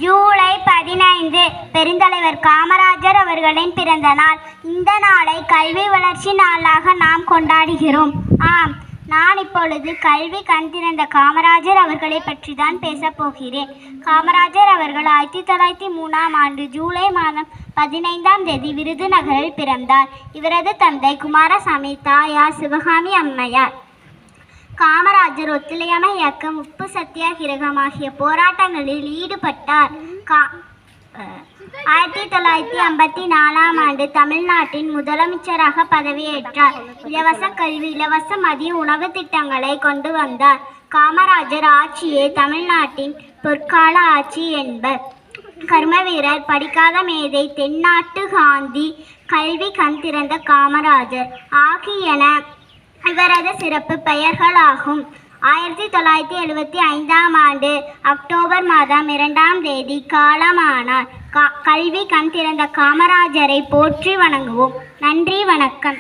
ஜூலை 15 பெருந்தலைவர் காமராஜர் அவர்களின் பிறந்த நாள். இந்த நாளை கல்வி வளர்ச்சி நாளாக நாம் கொண்டாடுகிறோம். ஆம், நான் இப்பொழுது கல்வி கண் திறந்த காமராஜர் அவர்களை பற்றி தான் பேசப் போகிறேன். காமராஜர் அவர்கள் 1903ஆம் ஆண்டு ஜூலை மாதம் 15ஆம் தேதி விருதுநகரில் பிறந்தார். இவரது தந்தை குமாரசாமி, தாயார் சிவகாமி அம்மையார். காமராஜர் ஒத்துழையாமை இயக்கம், உப்பு சத்தியாகிரகம் ஆகிய போராட்டங்களில் ஈடுபட்டார். 1954ஆம் ஆண்டு தமிழ்நாட்டின் முதலமைச்சராக பதவியேற்றார். இலவச கல்வி, இலவச மதிய உணவு திட்டங்களை கொண்டு வந்தார். காமராஜர் ஆட்சியே தமிழ்நாட்டின் பொற்கால ஆட்சி என்பர். கர்மவீரர், படிக்காத மேதை, தென்னாட்டு காந்தி, கல்வி கண் திறந்த காமராஜர் ஆகியன இவரது சிறப்பு பெயர்களாகும். 1975ஆம் ஆண்டு அக்டோபர் மாதம் 2ஆம் தேதி காலமானார். கல்வி கண் திறந்த காமராஜரை போற்றி வணங்குவோம். நன்றி, வணக்கம்.